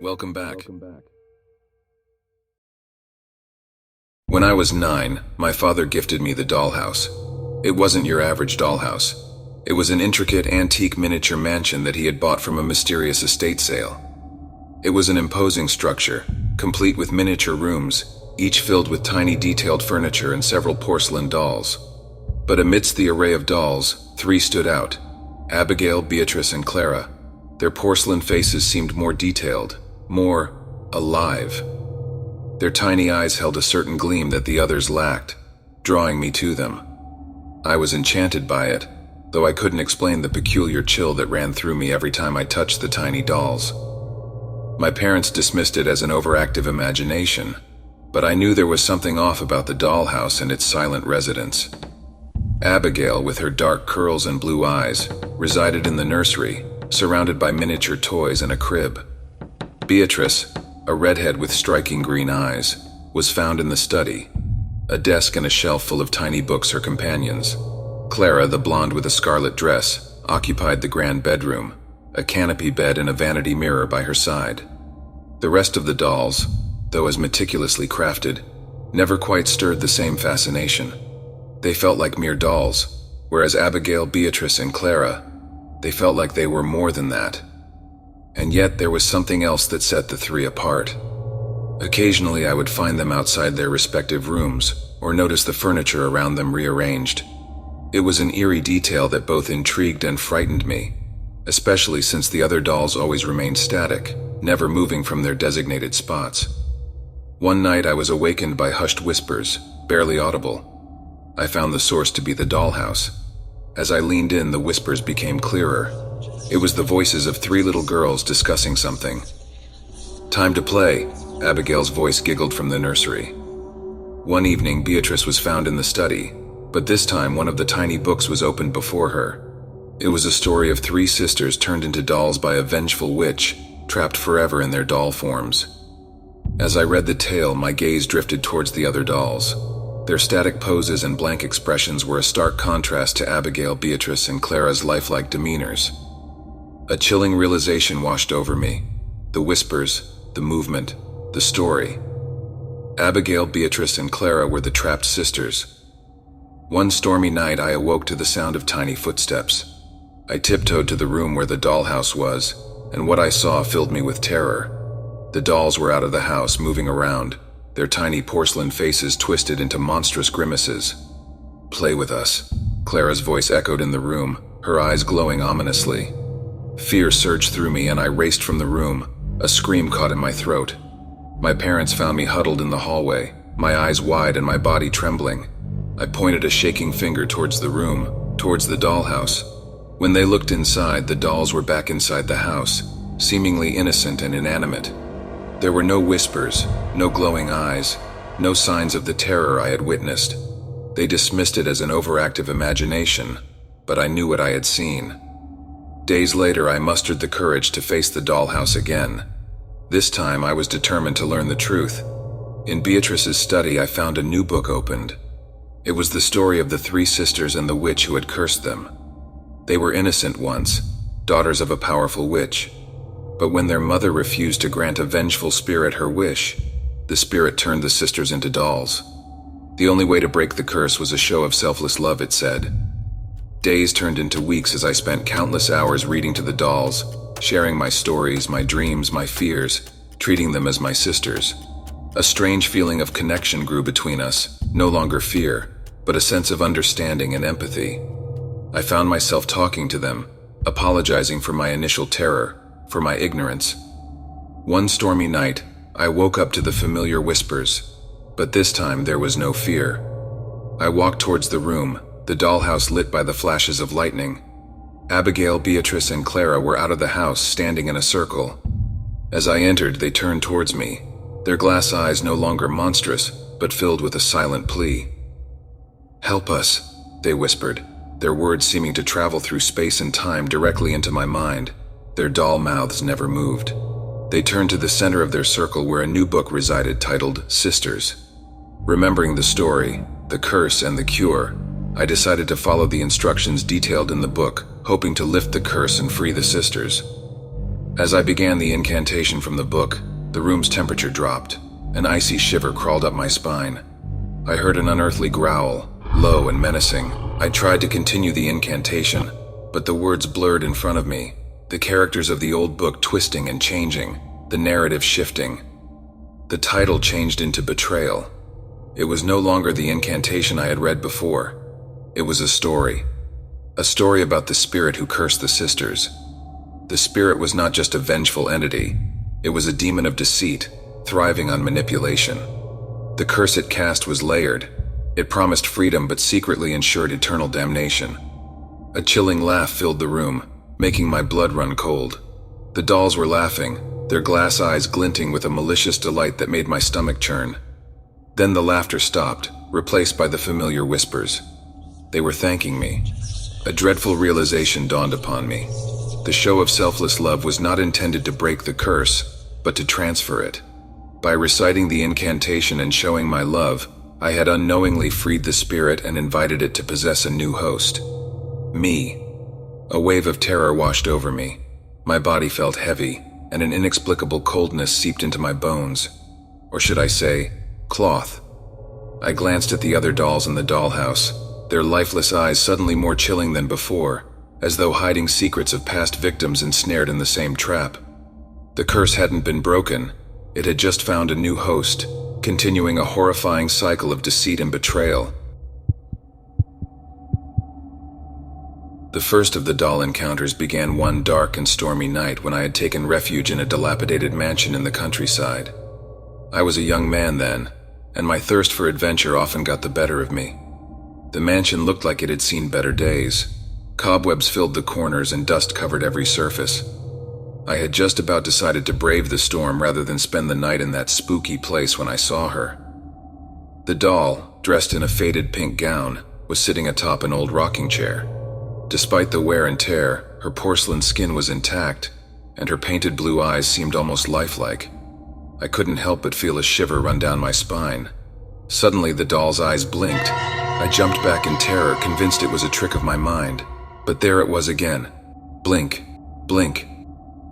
Welcome back. When I was 9, my father gifted me the dollhouse. It wasn't your average dollhouse. It was an intricate, antique miniature mansion that he had bought from a mysterious estate sale. It was an imposing structure, complete with miniature rooms, each filled with tiny detailed furniture and several porcelain dolls. But amidst the array of dolls, 3 stood out: Abigail, Beatrice, and Clara. Their porcelain faces seemed more detailed, more alive. Their tiny eyes held a certain gleam that the others lacked, drawing me to them. I was enchanted by it, though I couldn't explain the peculiar chill that ran through me every time I touched the tiny dolls. My parents dismissed it as an overactive imagination, but I knew there was something off about the dollhouse and its silent residents. Abigail, with her dark curls and blue eyes, resided in the nursery, surrounded by miniature toys and a crib. Beatrice, a redhead with striking green eyes, was found in the study, a desk and a shelf full of tiny books her companions. Clara, the blonde with a scarlet dress, occupied the grand bedroom, a canopy bed and a vanity mirror by her side. The rest of the dolls, though as meticulously crafted, never quite stirred the same fascination. They felt like mere dolls, whereas Abigail, Beatrice, and Clara, they felt like they were more than that. And yet there was something else that set the 3 apart. Occasionally I would find them outside their respective rooms, or notice the furniture around them rearranged. It was an eerie detail that both intrigued and frightened me, especially since the other dolls always remained static, never moving from their designated spots. One night I was awakened by hushed whispers, barely audible. I found the source to be the dollhouse. As I leaned in, the whispers became clearer. It was the voices of 3 little girls discussing something. "Time to play," Abigail's voice giggled from the nursery. One evening, Beatrice was found in the study, but this time one of the tiny books was opened before her. It was a story of 3 sisters turned into dolls by a vengeful witch, trapped forever in their doll forms. As I read the tale, my gaze drifted towards the other dolls. Their static poses and blank expressions were a stark contrast to Abigail, Beatrice, and Clara's lifelike demeanors. A chilling realization washed over me: the whispers, the movement, the story. Abigail, Beatrice, and Clara were the trapped sisters. One stormy night, I awoke to the sound of tiny footsteps. I tiptoed to the room where the dollhouse was, and what I saw filled me with terror. The dolls were out of the house, moving around, their tiny porcelain faces twisted into monstrous grimaces. "Play with us," Clara's voice echoed in the room, her eyes glowing ominously. Fear surged through me and I raced from the room, a scream caught in my throat. My parents found me huddled in the hallway, my eyes wide and my body trembling. I pointed a shaking finger towards the room, towards the dollhouse. When they looked inside, the dolls were back inside the house, seemingly innocent and inanimate. There were no whispers, no glowing eyes, no signs of the terror I had witnessed. They dismissed it as an overactive imagination, but I knew what I had seen. Days later, I mustered the courage to face the dollhouse again. This time, I was determined to learn the truth. In Beatrice's study, I found a new book opened. It was the story of the 3 sisters and the witch who had cursed them. They were innocent once, daughters of a powerful witch. But when their mother refused to grant a vengeful spirit her wish, the spirit turned the sisters into dolls. The only way to break the curse was a show of selfless love, it said. Days turned into weeks as I spent countless hours reading to the dolls, sharing my stories, my dreams, my fears, treating them as my sisters. A strange feeling of connection grew between us, no longer fear, but a sense of understanding and empathy. I found myself talking to them, apologizing for my initial terror, for my ignorance. One stormy night, I woke up to the familiar whispers, but this time there was no fear. I walked towards the room, the dollhouse lit by the flashes of lightning. Abigail, Beatrice, and Clara were out of the house, standing in a circle. As I entered, they turned towards me, their glass eyes no longer monstrous, but filled with a silent plea. "Help us," they whispered, their words seeming to travel through space and time directly into my mind. Their doll mouths never moved. They turned to the center of their circle where a new book resided titled Sisters. Remembering the story, the curse, and the cure, I decided to follow the instructions detailed in the book, hoping to lift the curse and free the sisters. As I began the incantation from the book, the room's temperature dropped. An icy shiver crawled up my spine. I heard an unearthly growl, low and menacing. I tried to continue the incantation, but the words blurred in front of me, the characters of the old book twisting and changing, the narrative shifting. The title changed into Betrayal. It was no longer the incantation I had read before. It was a story about the spirit who cursed the sisters. The spirit was not just a vengeful entity, it was a demon of deceit, thriving on manipulation. The curse it cast was layered. It promised freedom but secretly ensured eternal damnation. A chilling laugh filled the room, making my blood run cold. The dolls were laughing, their glass eyes glinting with a malicious delight that made my stomach churn. Then the laughter stopped, replaced by the familiar whispers. They were thanking me. A dreadful realization dawned upon me. The show of selfless love was not intended to break the curse, but to transfer it. By reciting the incantation and showing my love, I had unknowingly freed the spirit and invited it to possess a new host. Me. A wave of terror washed over me. My body felt heavy, and an inexplicable coldness seeped into my bones. Or should I say, cloth. I glanced at the other dolls in the dollhouse, their lifeless eyes suddenly more chilling than before, as though hiding secrets of past victims ensnared in the same trap. The curse hadn't been broken, it had just found a new host, continuing a horrifying cycle of deceit and betrayal. The first of the doll encounters began one dark and stormy night when I had taken refuge in a dilapidated mansion in the countryside. I was a young man then, and my thirst for adventure often got the better of me. The mansion looked like it had seen better days. Cobwebs filled the corners and dust covered every surface. I had just about decided to brave the storm rather than spend the night in that spooky place when I saw her. The doll, dressed in a faded pink gown, was sitting atop an old rocking chair. Despite the wear and tear, her porcelain skin was intact, and her painted blue eyes seemed almost lifelike. I couldn't help but feel a shiver run down my spine. Suddenly, the doll's eyes blinked. I jumped back in terror, convinced it was a trick of my mind. But there it was again. Blink, blink.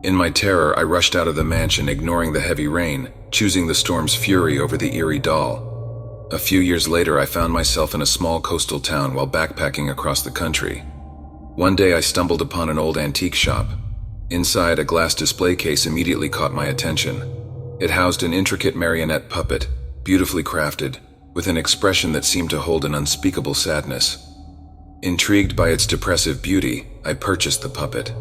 In my terror, I rushed out of the mansion, ignoring the heavy rain, choosing the storm's fury over the eerie doll. A few years later, I found myself in a small coastal town while backpacking across the country. One day, I stumbled upon an old antique shop. Inside, a glass display case immediately caught my attention. It housed an intricate marionette puppet, beautifully crafted, with an expression that seemed to hold an unspeakable sadness. Intrigued by its depressive beauty, I purchased the puppet.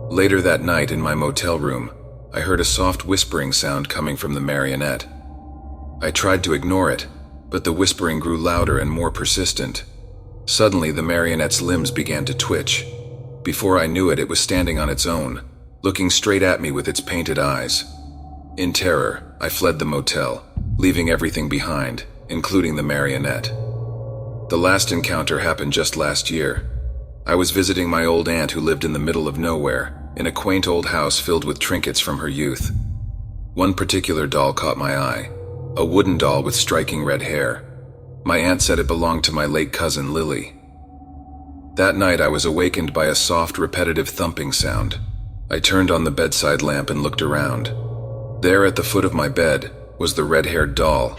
Later that night in my motel room, I heard a soft whispering sound coming from the marionette. I tried to ignore it, but the whispering grew louder and more persistent. Suddenly, the marionette's limbs began to twitch. Before I knew it, it was standing on its own, looking straight at me with its painted eyes. In terror, I fled the motel, leaving everything behind, including the marionette. The last encounter happened just last year. I was visiting my old aunt who lived in the middle of nowhere, in a quaint old house filled with trinkets from her youth. One particular doll caught my eye, a wooden doll with striking red hair. My aunt said it belonged to my late cousin Lily. That night I was awakened by a soft, repetitive thumping sound. I turned on the bedside lamp and looked around. There at the foot of my bed was the red-haired doll.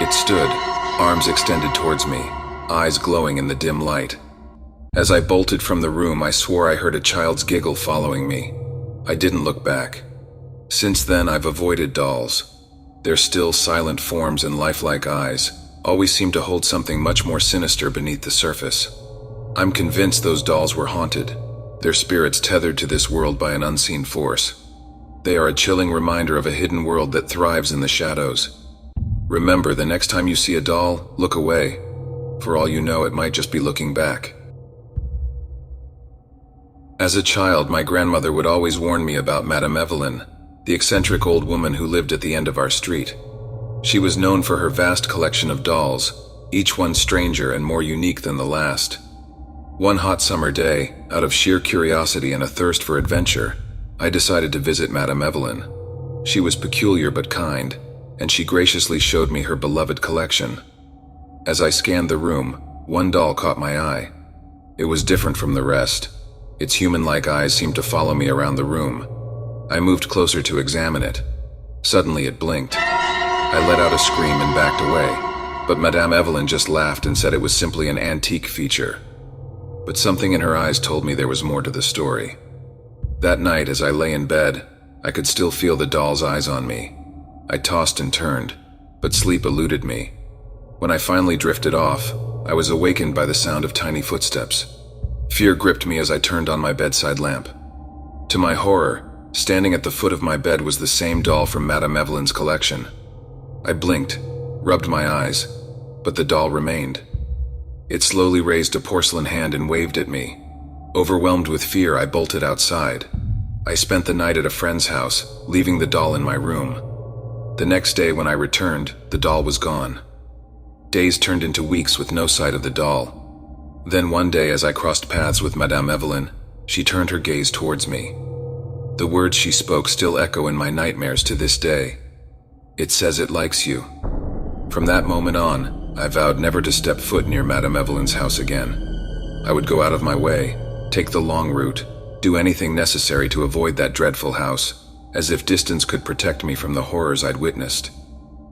It stood, arms extended towards me, eyes glowing in the dim light. As I bolted from the room, I swore I heard a child's giggle following me. I didn't look back. Since then, I've avoided dolls. Their still, silent forms and lifelike eyes always seem to hold something much more sinister beneath the surface. I'm convinced those dolls were haunted, their spirits tethered to this world by an unseen force. They are a chilling reminder of a hidden world that thrives in the shadows. Remember, the next time you see a doll, look away. For all you know, it might just be looking back. As a child, my grandmother would always warn me about Madame Evelyn, the eccentric old woman who lived at the end of our street. She was known for her vast collection of dolls, each one stranger and more unique than the last. One hot summer day, out of sheer curiosity and a thirst for adventure, I decided to visit Madame Evelyn. She was peculiar but kind, and she graciously showed me her beloved collection. As I scanned the room, one doll caught my eye. It was different from the rest. Its human-like eyes seemed to follow me around the room. I moved closer to examine it. Suddenly it blinked. I let out a scream and backed away, but Madame Evelyn just laughed and said it was simply an antique feature. But something in her eyes told me there was more to the story. That night, as I lay in bed, I could still feel the doll's eyes on me. I tossed and turned, but sleep eluded me. When I finally drifted off, I was awakened by the sound of tiny footsteps. Fear gripped me as I turned on my bedside lamp. To my horror, standing at the foot of my bed was the same doll from Madame Evelyn's collection. I blinked, rubbed my eyes, but the doll remained. It slowly raised a porcelain hand and waved at me. Overwhelmed with fear, I bolted outside. I spent the night at a friend's house, leaving the doll in my room. The next day when I returned, the doll was gone. Days turned into weeks with no sight of the doll. Then one day, as I crossed paths with Madame Evelyn, she turned her gaze towards me. The words she spoke still echo in my nightmares to this day. "It says it likes you." From that moment on, I vowed never to step foot near Madame Evelyn's house again. I would go out of my way, take the long route, do anything necessary to avoid that dreadful house, as if distance could protect me from the horrors I'd witnessed.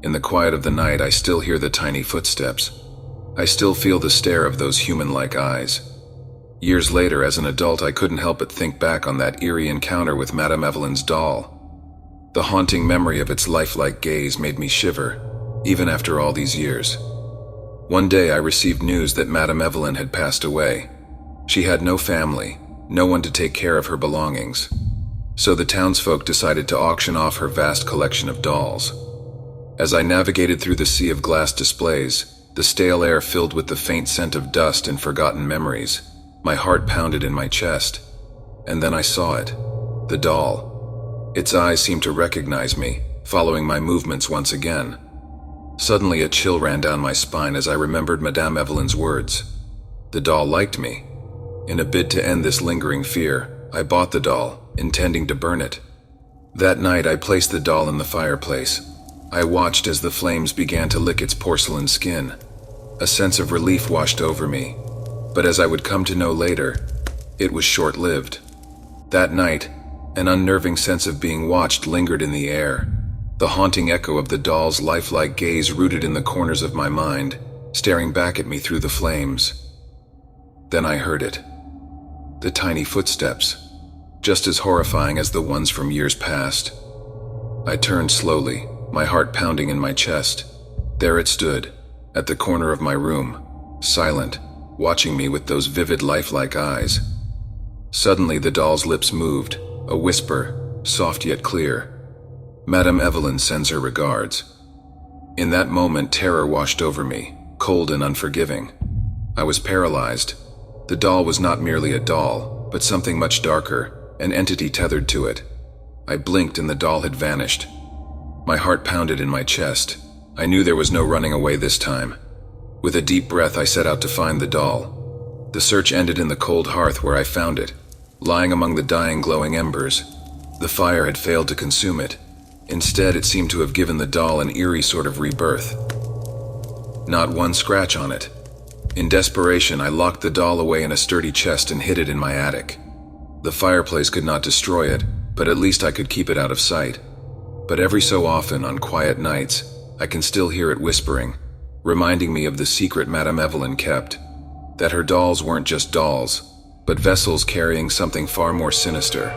In the quiet of the night, I still hear the tiny footsteps. I still feel the stare of those human-like eyes. Years later, as an adult, I couldn't help but think back on that eerie encounter with Madame Evelyn's doll. The haunting memory of its lifelike gaze made me shiver, even after all these years. One day I received news that Madame Evelyn had passed away. She had no family, no one to take care of her belongings. So the townsfolk decided to auction off her vast collection of dolls. As I navigated through the sea of glass displays, the stale air filled with the faint scent of dust and forgotten memories, my heart pounded in my chest. And then I saw it, the doll. Its eyes seemed to recognize me, following my movements once again. Suddenly a chill ran down my spine as I remembered Madame Evelyn's words. The doll liked me. In a bid to end this lingering fear, I bought the doll, intending to burn it. That night I placed the doll in the fireplace. I watched as the flames began to lick its porcelain skin. A sense of relief washed over me, but as I would come to know later, it was short-lived. That night, an unnerving sense of being watched lingered in the air. The haunting echo of the doll's lifelike gaze rooted in the corners of my mind, staring back at me through the flames. Then I heard it. The tiny footsteps, just as horrifying as the ones from years past. I turned slowly, my heart pounding in my chest. There it stood, at the corner of my room, silent, watching me with those vivid, lifelike eyes. Suddenly the doll's lips moved, a whisper, soft yet clear. "Madame Evelyn sends her regards." In that moment, terror washed over me, cold and unforgiving. I was paralyzed. The doll was not merely a doll, but something much darker, an entity tethered to it. I blinked and the doll had vanished. My heart pounded in my chest. I knew there was no running away this time. With a deep breath, I set out to find the doll. The search ended in the cold hearth where I found it, lying among the dying, glowing embers. The fire had failed to consume it. Instead, it seemed to have given the doll an eerie sort of rebirth. Not one scratch on it. In desperation, I locked the doll away in a sturdy chest and hid it in my attic. The fireplace could not destroy it, but at least I could keep it out of sight. But every so often, on quiet nights, I can still hear it whispering, reminding me of the secret Madame Evelyn kept, that her dolls weren't just dolls, but vessels carrying something far more sinister.